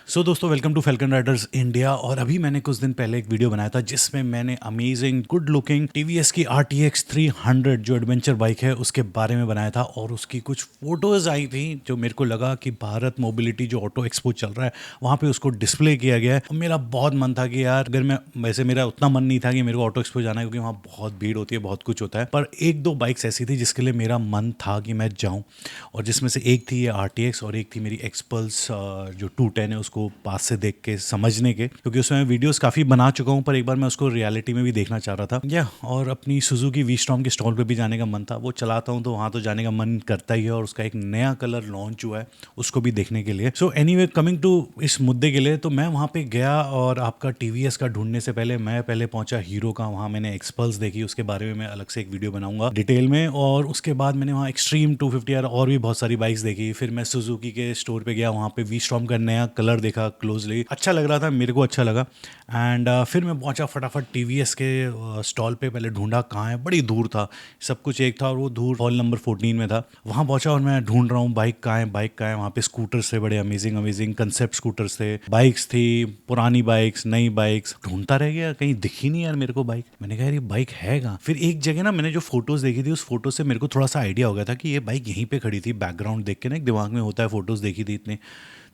सो दोस्तों welcome to falcon riders India. और अभी मैंने कुछ दिन पहले एक वीडियो बनाया था जिसमें मैंने अमेजिंग गुड लुकिंग टीवीएस की RTX 300 जो एडवेंचर बाइक है उसके बारे में बनाया था और उसकी कुछ फोटोज आई थी जो मेरे को लगा कि भारत मोबिलिटी जो ऑटो एक्सपो चल रहा है वहाँ पे उसको डिस्प्ले किया गया है। और मेरा बहुत मन था कि यार अगर मैं वैसे मेरा उतना मन नहीं था कि मेरे को ऑटो एक्सपो जाना है क्योंकि वहाँ बहुत भीड़ होती है, बहुत कुछ होता है, पर एक दो बाइक्स ऐसी थी जिसके लिए मेरा मन था कि मैं जाऊँ। और जिसमें से एक थी ये RTX और एक थी मेरी एक्सपल्स जो 210 है उसको पास से देख के समझने के, क्योंकि उसमें मैं वीडियोस काफ़ी बना चुका हूँ पर एक बार मैं उसको रियलिटी में भी देखना चाह रहा था और अपनी सुजुकी वी-स्टॉर्म के स्टॉल पे भी जाने का मन था। वो चलाता हूँ तो वहाँ तो जाने का मन करता ही है और उसका एक नया कलर लॉन्च हुआ है उसको भी देखने के लिए। सो एनीवे कमिंग टू इस मुद्दे के लिए, तो मैं वहाँ पे गया और आपका TVS का ढूंढने से पहले मैं पहले पहुंचा हीरो का। वहाँ मैंने एक्सपल्स देखी, उसके बारे में मैं अलग से एक वीडियो बनाऊंगा डिटेल में। और उसके बाद मैंने वहाँ एक्सट्रीम 250R और भी बहुत सारी बाइक्स देखी। फिर मैं सुजुकी के स्टोर पे गया, वहाँ पे वी-स्टॉर्म का नया कलर देखा क्लोजली, अच्छा लग रहा था, मेरे को अच्छा लगा। एंड फिर मैं पहुंचा फटाफट TVS के स्टॉल पे। पहले ढूंढा कहाँ है, बड़ी दूर था, सब कुछ एक था और वो दूर हॉल नंबर 14 में था। वहाँ पहुंचा और मैं ढूंढ रहा हूँ बाइक कहाँ है, बाइक कहाँ है। वहाँ पे स्कूटर्स थे, बड़े अमेजिंग अमेजिंग कंसेप्ट स्कूटर्स थे, बाइक्स थी, पुरानी बाइक्स, नई बाइक्स। ढूंढता रह गया, कहीं दिखी नहीं यार मेरे को बाइक। मैंने कहा यार ये बाइक है कहाँ। फिर एक जगह ना मैंने जो फोटोज देखी थी उस फोटो से मेरे को थोड़ा सा आइडिया हो गया था कि ये बाइक यहीं पे खड़ी थी। बैकग्राउंड देख के ना एक दिमाग में होता है, फोटोज देखी थी इतने,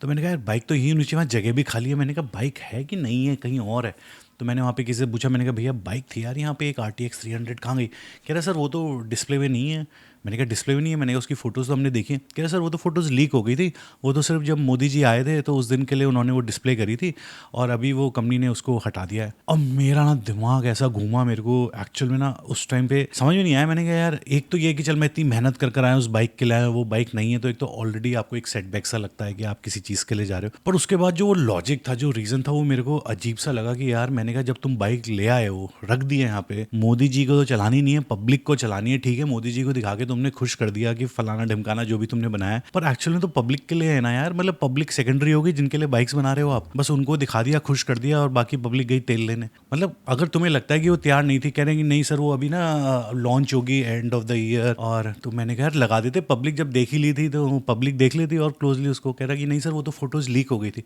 तो मैंने कहा यार बाइक तो यही नीचे, वहाँ जगह भी खाली है। मैंने कहा बाइक है कि नहीं है, कहीं और है। तो मैंने वहाँ पे किसी से पूछा, मैंने कहा भैया बाइक थी यार यहाँ पे एक RTX 300 कहाँ गई। कह रहा सर वो तो डिस्प्ले में नहीं है। मैंने कहा डिस्प्ले में नहीं है, मैंने कहा उसकी फ़ोटोज़ तो हमने देखी। कह रहा सर वो तो फ़ोटोज़ लीक हो गई थी, वो तो सिर्फ जब मोदी जी आए थे तो उस दिन के लिए उन्होंने वो डिस्प्ले करी थी और अभी वो कंपनी ने उसको हटा दिया है। अब मेरा ना दिमाग ऐसा घूमा, मेरे को एक्चुअल में ना उस टाइम पे समझ में नहीं आया। मैंने कहा यार एक तो ये कि चल मैं इतनी मेहनत कर कर आया उस बाइक के लिए, वो बाइक नहीं है तो एक तो ऑलरेडी आपको एक सेटबैक सा लगता है कि आप किसी चीज़ के लिए जा रहे हो। पर उसके बाद जो वो लॉजिक था, जो रीज़न था, वो मेरे को अजीब सा लगा कि यार मैंने कहा जब तुम बाइक ले आए हो, रख दिए यहाँ पे, मोदी जी को तो चलानी नहीं है, पब्लिक को चलानी है, ठीक है मोदी जी को दिखा के तुमने खुश कर दिया कि फलाना ढिमकाना जो भी तुमने बनाया है, पर एक्चुअली तो पब्लिक के लिए है ना यार। मतलब पब्लिक सेकेंडरी होगी जिनके लिए बाइक्स बना रहे हो आप, बस उनको दिखा दिया, खुश कर दिया और बाकी पब्लिक गई तेल लेने। मतलब अगर तुम्हें लगता है कि वो तैयार नहीं थी, कह रहे हैं कि नहीं सर वो अभी ना लॉन्च होगी एंड ऑफ द ईयर, और तो मैंने कहा यार लगा देते, पब्लिक जब देख ही ली थी तो पब्लिक देख लेती और क्लोजली उसको। कह रहा कि नहीं सर वो तो फोटोज लीक हो गई थी।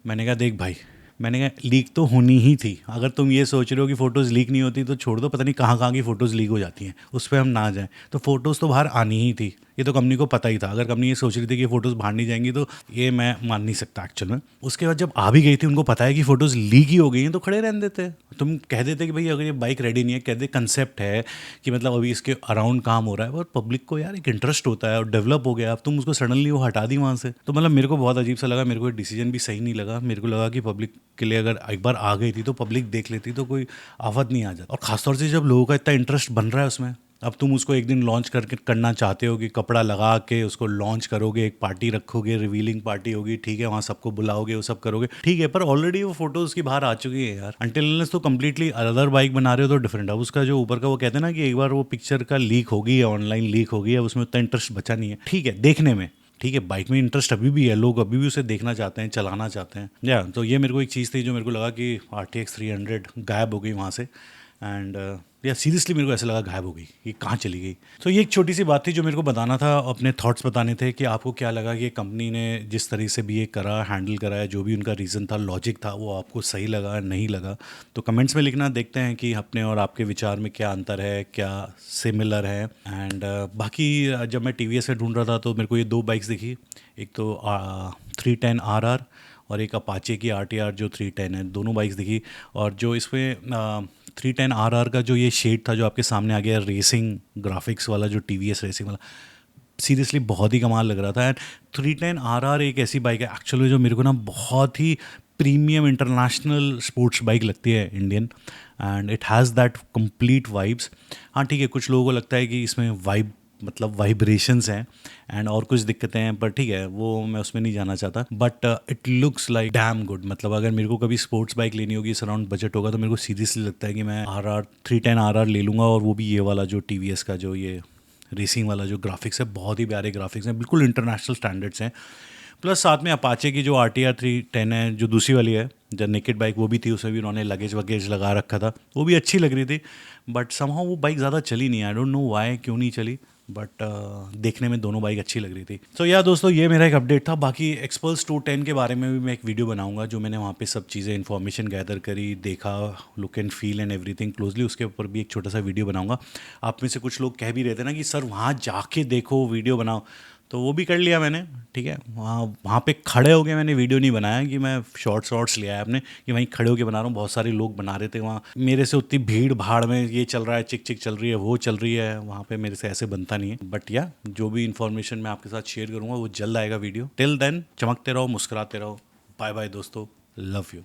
मैंने कहा देख भाई, मैंने कहा लीक तो होनी ही थी। अगर तुम ये सोच रहे हो कि फ़ोटोज़ लीक नहीं होती तो छोड़ दो, पता नहीं कहाँ कहाँ की फ़ोटोज़ लीक हो जाती हैं, उस पर हम ना जाएं। तो फ़ोटोज़ तो बाहर आनी ही थी, ये तो कंपनी को पता ही था। अगर कंपनी ये सोच रही थी कि फ़ोटोज़ बाहर नहीं जाएंगी तो ये मैं मान नहीं सकता एक्चुअल में। उसके बाद जब आ भी गई थी, उनको पता है कि फ़ोटोज़ लीक ही हो गई हैं, तो खड़े रहने देते। तुम कह देते कि भाई अगर ये बाइक रेडी नहीं है, कह दे कंसेप्ट है कि मतलब अभी इसके अराउंड काम हो रहा है, और पब्लिक को यार एक इंटरेस्ट होता है और डेवलप हो गया, अब तुम उसको सडनली वो हटा दी वहाँ से। तो मतलब मेरे को बहुत अजीब सा लगा, मेरे को डिसीजन भी सही नहीं लगा। मेरे को लगा कि पब्लिक के लिए अगर एक बार आ गई थी तो पब्लिक देख लेती तो कोई आफत नहीं आ जाती। और खासतौर से जब लोगों का इतना इंटरेस्ट बन रहा है उसमें, अब तुम उसको एक दिन लॉन्च करके करना चाहते हो कि कपड़ा लगा के उसको लॉन्च करोगे, एक पार्टी रखोगे, रिवीलिंग पार्टी होगी, ठीक है, वहाँ सबको बुलाओगे, वो सब करोगे, ठीक है, पर ऑलरेडी वो फोटो उसकी बाहर आ चुकी है यार। अनटिल तो कम्प्लीटली अदर बाइक बना रहे हो तो डिफरेंट। अब उसका जो ऊपर का वो कहते हैं ना कि एक बार वो पिक्चर का लीक होगी या ऑनलाइन लीक होगी, अब उसमें उतना इंटरेस्ट बचा नहीं है, ठीक है, देखने में, ठीक है, बाइक में इंटरेस्ट अभी भी है, लोग अभी भी उसे देखना चाहते हैं, चलाना चाहते हैं। तो ये मेरे को एक चीज़ थी जो मेरे को लगा कि RTX 300 गायब हो गई वहाँ से। एंड सीरियसली मेरे को ऐसा लगा गायब हो गई, ये कहाँ चली गई। तो ये एक छोटी सी बात थी जो मेरे को बताना था, अपने थॉट्स बताने थे कि आपको क्या लगा कि कंपनी ने जिस तरीके से भी ये करा, हैंडल करा है, जो भी उनका रीज़न था, लॉजिक था, वो आपको सही लगा नहीं लगा। तो कमेंट्स में लिखना, देखते हैं कि अपने और आपके विचार में क्या अंतर है, क्या सिमिलर है। एंड बाकी जब मैं TVS से ढूंढ रहा था तो मेरे को ये दो बाइक्स दिखी, एक तो 310RR और एक अपाचे की RTR जो 310 है, दोनों बाइक्स दिखी। और जो इसमें 310RR का जो ये शेड था जो आपके सामने आ गया, रेसिंग ग्राफिक्स वाला, जो TVS रेसिंग वाला, सीरियसली बहुत ही कमाल लग रहा था। एंड 310RR एक ऐसी बाइक है एक्चुअली जो मेरे को ना बहुत ही प्रीमियम इंटरनेशनल स्पोर्ट्स बाइक लगती है, Indian, and it has that complete vibes. हाँ ठीक है, कुछ लोगों को लगता है कि इसमें वाइब मतलब वाइब्रेशंस हैं एंड और कुछ दिक्कतें हैं, पर ठीक है वो मैं उसमें नहीं जाना चाहता। But it looks like damn good. मतलब अगर मेरे को कभी स्पोर्ट्स बाइक लेनी होगी, इस अराउंड बजट होगा, तो मेरे को सीरियसली लगता है कि मैं RR 310RR ले लूँगा। और वो भी ये वाला जो TVS का जो ये रेसिंग वाला जो ग्राफिक्स है, बहुत ही प्यारे ग्राफिक्स हैं, बिल्कुल इंटरनेशनल स्टैंडर्ड्स हैं। प्लस साथ में अपाचे की जो RTR 310 है, जो दूसरी वाली है, जो नेकेड बाइक, वो भी थी, उसमें भी उन्होंने लगेज वगेज लगा रखा था, वो भी अच्छी लग रही थी। बट समहाउ वो बाइक ज़्यादा चली नहीं, आई डोंट नो वाई, क्यों नहीं चली। बट देखने में दोनों बाइक अच्छी लग रही थी। सो या दोस्तों, ये मेरा एक अपडेट था। बाकी एक्सपल्स 210 के बारे में भी मैं एक वीडियो बनाऊंगा, जो मैंने वहाँ पे सब चीज़ें इन्फॉर्मेशन गैदर करी, देखा, look and feel and everything closely, उसके ऊपर भी एक छोटा सा वीडियो बनाऊंगा। आप में से कुछ लोग कह भी रहे थे ना कि सर वहाँ जाके देखो, वीडियो बनाओ, तो वो भी कर लिया मैंने। ठीक है, वहाँ पे खड़े होके मैंने वीडियो नहीं बनाया कि मैं शॉर्ट्स लिया है आपने कि वहीं खड़े होके बना रहा हूँ। बहुत सारे लोग बना रहे थे वहाँ, मेरे से उतनी भीड़ भाड़ में ये चल रहा है, चिक चिक चल रही है, वो चल रही है, वहाँ पे मेरे से ऐसे बनता नहीं है। बट या जो भी इन्फॉर्मेशन मैं आपके साथ शेयर करूँगा वो जल्द आएगा वीडियो। टिल देन चमकते रहो, मुस्कुराते रहो। बाय बाय दोस्तों, लव यू।